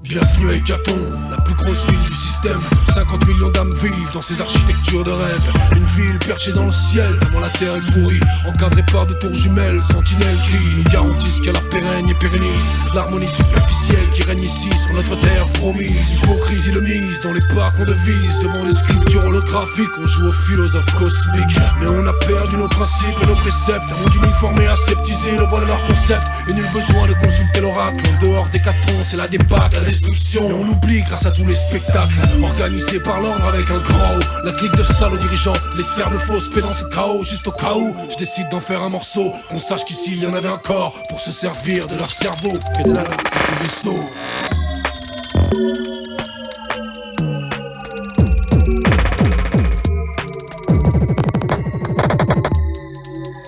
Bienvenue à Hécatombe, la plus grosse ville du système. 50 millions d'âmes vivent dans ces architectures de rêve. Une ville perchée dans le ciel, tellement la terre est pourrie, encadrée par de tours jumelles, sentinelles qui nous garantissent qu'elle la pérenne et pérennise l'harmonie superficielle qui règne ici sur notre terre promise. Hypocrisie de mise dans les parcs on devise, devant les sculptures holographiques on joue aux philosophes cosmiques. Mais on a perdu nos principes et nos préceptes, un monde uniformé aseptisé, le voilà leur concept. Et nul besoin de consulter l'oracle, en dehors des catons c'est la débâcle, la destruction. Et on oublie grâce à tous les spectacles organisés par l'ordre avec un grand O. La clique de salauds dirigeants, les sphères de fausse paix dans ce chaos. Juste au cas où je décide d'en faire un morceau, qu'on sache qu'ici il y en avait encore pour se servir de leur cerveau et de l'œuvre du vaisseau.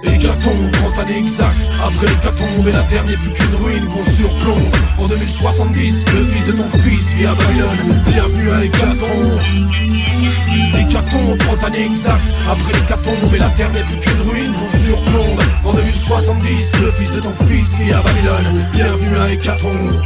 Hécatombe, 30 années exactes après l'hécatombe, et la terre n'est plus qu'une ruine qu'on surplombe. En 2070, le fils de ton fils vit à Babylone. Bienvenue à Hécatombe. Hécatombe, 30 années exactes après l'hécatombe, et la terre n'est plus qu'une ruine qu'on surplombe. En 2070, le fils de ton fils vit à Babylone. Bienvenue à Hécatombe.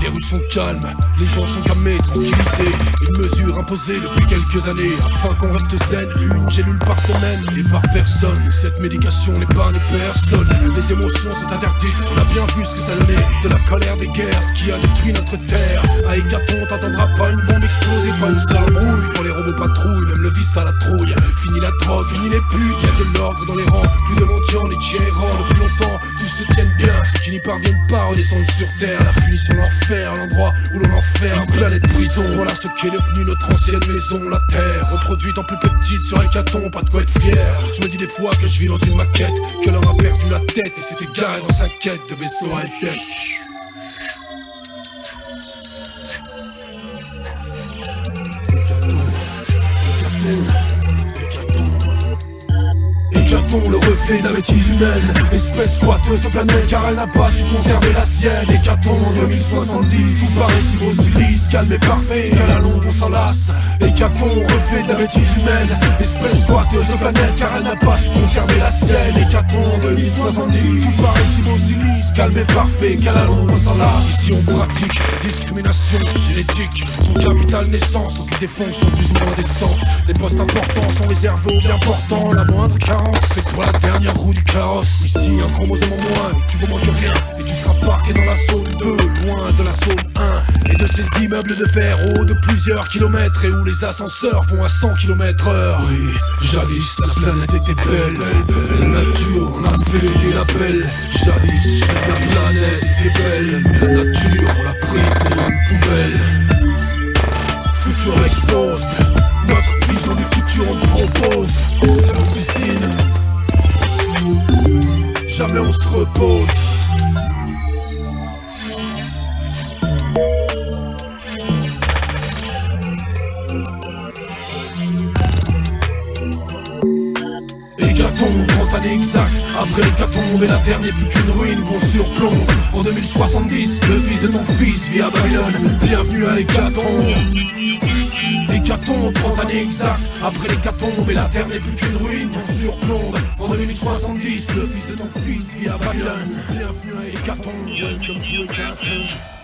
Les rues sont calmes, les gens sont calmés, tranquillisés. Une mesure imposée depuis quelques années afin qu'on reste zen, une gélule par semaine et par personne. Cette médication n'épargne personne. Les émotions sont interdites, on a bien vu ce que ça donnait. De la colère des guerres, ce qui a détruit notre terre. À Hécatombe, t'entendras pas une bombe exploser, pas une seule embrouille. Pour les robots patrouilles, même le vice à la trouille. Fini la drogue, fini les putes, y'a de l'ordre dans les rangs. Plus de mendiants, les gérants depuis longtemps. Tous se tiennent bien, ceux qui n'y parviennent pas redescendent sur terre. La punition l'enfer, l'endroit où l'on enferme, planète prison. Voilà ce qu'est devenu notre ancienne maison, la terre. Reproduite en plus petite sur Hécatombe, pas de quoi être fier. Je me dis des fois que je vis dans une maquette, que l'homme a perdu la tête et s'est égaré dans sa quête de vaisseau high-tech. Hécatombe, le reflet de la bêtise humaine, espèce squatteuse de planète car elle n'a pas su conserver la sienne. Hécatombe en 2070, tout paraît si beau, si lisse, calme et parfait, qu'à la longue on s'en lasse. Hécatombe, reflet de la bêtise humaine, espèce squatteuse de planète car elle n'a pas su conserver la sienne. Hécatombe en 2070, tout paraît si beau, si lisse, calme et parfait, qu'à la longue on s'en lasse. Ici on pratique la discrimination génétique, ton capital naissance occupe des fonctions plus ou moins décentes. Les postes importants sont réservés aux bien portants, la moindre carence fait pour la dernière roue du carrosse. Ici un chromosome en moins et tu ne manques rien. Et tu seras parqué dans la zone 2, loin de la zone 1. Et de ces immeubles de verre hauts de plusieurs kilomètres, et où les ascenseurs vont à 100 km/h. Oui, jadis la planète était belle, la nature en a fait des labels. Jadis la planète était belle, mais la nature on l'a prise et une poubelle. Future exposed, notre vision du futur on te propose. C'est l'officine, jamais on se repose. Hécatombe, 30 années exactes après l'hécatombe, et la terre n'est plus qu'une ruine qu'on surplombe. En 2070, le fils de ton fils vit à Babylone. Bienvenue à Hécatombe. Hécatombe, 30 années exactes après l'hécatombe, et la terre n'est plus qu'une ruine qu'on surplombe. En 2070, le fils de ton fils vit à Babylone. Bienvenue à Hécatombe. Welcome to Hécatombe.